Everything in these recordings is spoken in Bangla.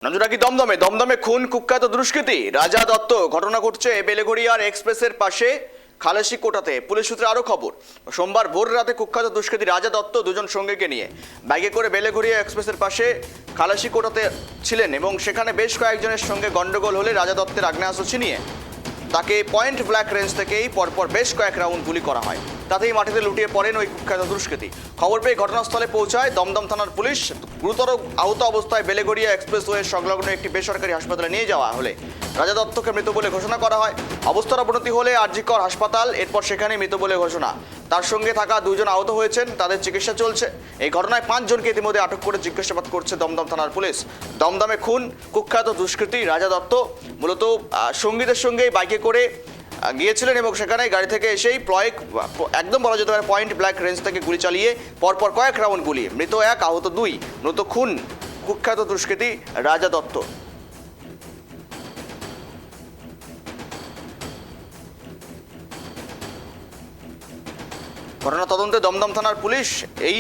নজর রাখি দমদমে দমদমে খুন কুখ্যাত দুষ্কৃতী রাজা দত্ত। ঘটনা ঘটছে বেলেঘরিয়ার এক্সপ্রেসের পাশে খালাসি কোটাতে। পুলিশ সূত্রে আরো খবর, সোমবার ভোর রাতে কুখ্যাত দুষ্কৃতী রাজা দত্ত দুজন সঙ্গীকে নিয়ে বাইকে করে বেলেঘরিয়া এক্সপ্রেসের পাশে খালাসি কোটাতে ছিলেন এবং সেখানে বেশ কয়েকজনের সঙ্গে গন্ডগোল হলে রাজা দত্তের আগ্নেয়াস্ত্র ছিনিয়ে তাকে পয়েন্ট ব্ল্যাক রেঞ্জ থেকেই পরপর বেশ কয়েক রাউন্ড গুলি করা হয়। তাতেই মাটিতে লুটিয়ে পড়েন ওই কুখ্যাত দুষ্কৃতী। খবর পেয়ে ঘটনাস্থলে পৌঁছায় দমদম থানার পুলিশ। গুরুতর আহত অবস্থায় বেলেঘরিয়া এক্সপ্রেসওয়ে সংলগ্ন একটি বেসরকারি হাসপাতালে নিয়ে যাওয়া হলে রাজা দত্তকে মৃত বলে ঘোষণা করা হয়। অবস্থার অবনতি হলে আরজিকর হাসপাতাল, এরপর সেখানে মৃত বলে ঘোষণা। তার সঙ্গে থাকা দুজন আহত হয়েছেন, তাদের চিকিৎসা চলছে। এই ঘটনায় 5 জনকে ইতিমধ্যে আটক করে জিজ্ঞাসাবাদ করছে দমদম থানার পুলিশ। দমদমে খুন কুখ্যাত দুষ্কৃতী রাজা দত্ত মূলত সঙ্গীদের সঙ্গেই বাইকে করে গিয়েছিলেন এবং সেখানে গাড়ি থেকে এসেই একদম বলা যেতে পারে পয়েন্ট ব্ল্যাক রেঞ্জ থেকে গুলি চালিয়ে পরপর কয়েক রাউন্ড গুলি, মৃত 1 আহত 2। মৃত খুন কুখ্যাত দুষ্কৃতী রাজা দত্ত। ঘটনা তদন্তে দমদম থানার পুলিশ। এই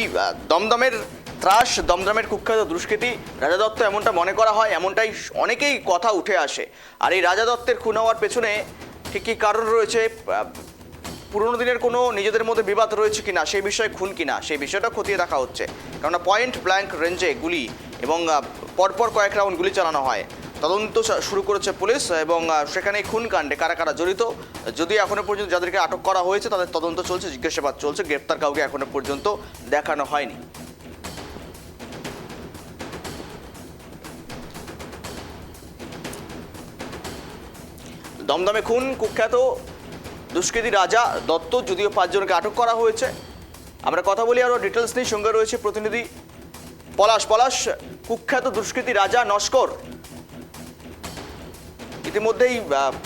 দমদমের ত্রাস, দমদমের কুখ্যাত দুষ্কৃতী রাজা দত্ত এমনটা মনে করা হয়, এমনটাই অনেকেই কথা উঠে আসে। আর এই রাজা দত্তের খুন হওয়ার পেছনে ঠিক কী কারণ রয়েছে, পুরনো দিনের কোনো নিজেদের মধ্যে বিবাদ রয়েছে কিনা, সেই বিষয়ে খুন কিনা, সেই বিষয়টা খতিয়ে দেখা হচ্ছে। কেননা পয়েন্ট ব্ল্যাঙ্ক রেঞ্জে গুলি এবং পরপর কয়েক রাউন্ড গুলি চালানো হয়। তদন্ত শুরু করেছে পুলিশ এবং সেখানে খুন কাণ্ডে কারা কারা জড়িত, যদি এখনো পর্যন্ত যাদেরকে আটক করা হয়েছে তাদের তদন্ত চলছে, জিজ্ঞাসাবাদ চলছে। গ্রেপ্তার কাউকে এখনো পর্যন্ত দেখানো হয়নি। দমদমে খুন কুখ্যাত দুষ্কৃতী রাজা দত্ত, যদিও 5 জনকে আটক করা হয়েছে। আমরা কথা বলি আরও ডিটেলস নিয়ে। সঙ্গে রয়েছে প্রতিনিধি পলাশ। কুখ্যাত দুষ্কৃতী রাজা নস্কর ইতিমধ্যেই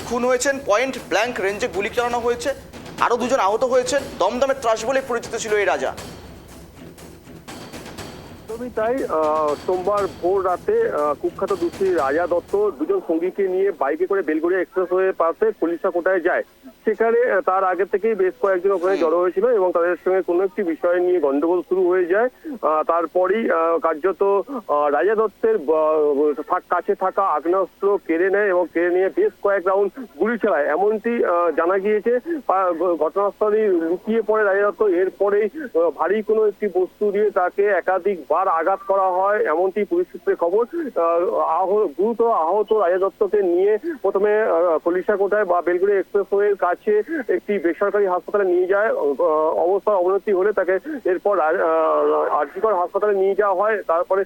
খুন হয়েছেন, পয়েন্ট ব্ল্যাঙ্ক রেঞ্জে গুলি চালানো হয়েছে, আরও 2 জন আহত হয়েছেন। দমদমের ত্রাস বলে পরিচিত ছিল এই রাজা। তাই সোমবার ভোর রাতে কুখ্যাত দুষ্কৃতী রাজা দত্ত 2 জন সঙ্গীকে নিয়ে বাইকে করে বেলগড়িয়া এক্সপ্রেসওয়ে পাশে পুলিশা কোটায় যায়। সেখানে তার আগে থেকেই বেশ কয়েকজন ওখানে জড়ো হয়েছিল এবং তাদের সঙ্গে কোনো একটি বিষয় নিয়ে গন্ডগোল শুরু হয়ে যায়। তারপরই কার্যত রাজা দত্তের কাছে থাকা আগ্নেয়াস্ত্র কেড়ে নেয় এবং কেড়ে নিয়ে বেশ কয়েক রাউন্ড গুলি চালায়, এমনটি জানা গিয়েছে। ঘটনাস্থলে লুকিয়ে পড়ে রাজা দত্ত। এরপরেই ভারী কোনো একটি বস্তু দিয়ে তাকে একাধিকবার আঘাত করা হয়, এমনটি পুলিশ সূত্রে খবর। গুরুতর আহত রাজা দত্তকে নিয়ে প্রথমে পুলিশা কোটায় বা বেলগুড়ি এক্সপ্রেসওয়ের কাছে একটি বেসরকারি হাসপাতালে নিয়ে যায়। অবস্থার অবনতি হলে তাকে এরপর আরজিকর হাসপাতালে নিয়ে যাওয়া হয়। তারপরে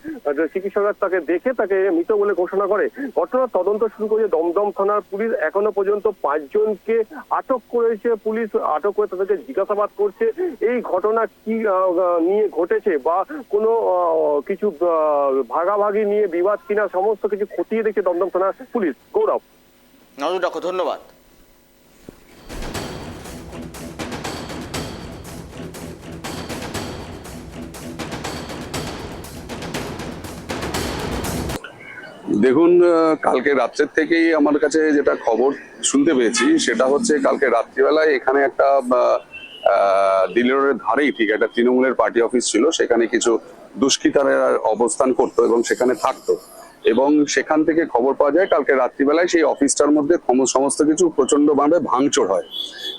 চিকিৎসকরা তাকে দেখে তাকে মৃত বলে ঘোষণা করে। ঘটনার তদন্ত শুরু করেছে দমদম থানার পুলিশ। এখনো পর্যন্ত 5 জনকে আটক করেছে পুলিশ। আটক করে তাদেরকে জিজ্ঞাসাবাদ করছে এই ঘটনা কি নিয়ে ঘটেছে বা কোনো কিছু ভাগাভাগি নিয়ে বিবাদ কিনা, সমস্ত কিছু খতিয়ে দেখে দমদম থানার পুলিশ। গৌরব, নজর রাখো। ধন্যবাদ। দেখুন, কালকে রাত্রের থেকেই আমার কাছে যেটা খবর শুনতে পেয়েছি সেটা হচ্ছে কালকে রাত্রিবেলায় এখানে একটা দিল্লি রোডের ধারেই ঠিক একটা তৃণমূলের পার্টি অফিস ছিল, সেখানে কিছু দুষ্কৃতীরা অবস্থান করতো এবং সেখানে থাকতো। এবং সেখান থেকে খবর পাওয়া যায় কালকে রাত্রিবেলায় সেই অফিসটার মধ্যে সমস্ত কিছু প্রচন্ডভাবে ভাঙচুর হয়।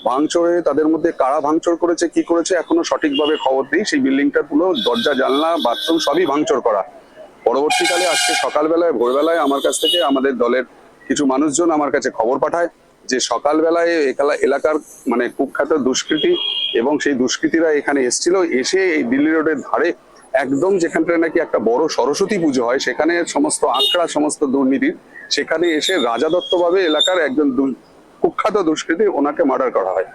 ভাঙচুরে তাদের মধ্যে কারা ভাঙচুর করেছে, কি করেছে এখনো সঠিকভাবে খবর নেই। সেই বিল্ডিংটা পুরো দরজা, জানলা, বাথরুম সবই ভাঙচুর করা। পরবর্তীকালে আজকে সকালবেলায় ভোরবেলায় আমার কাছ থেকে আমাদের দলের কিছু মানুষজন আমার কাছে খবর পাঠায় যে সকালবেলায় এলাকার মানে কুখ্যাত দুষ্কৃতী এবং সেই দুষ্কৃতীরা এখানে এসেছিল, এসে এই দিল্লি রোডের ধারে একদম যেখানটা নাকি একটা বড় সরস্বতী পুজো হয়, সেখানে সমস্ত আখড়া, সমস্ত দুর্নীতির, সেখানে এসে রাজা দত্ত ভাবে এলাকার একজন কুখ্যাত দুষ্কৃতী ওনাকে মার্ডার করা হয়।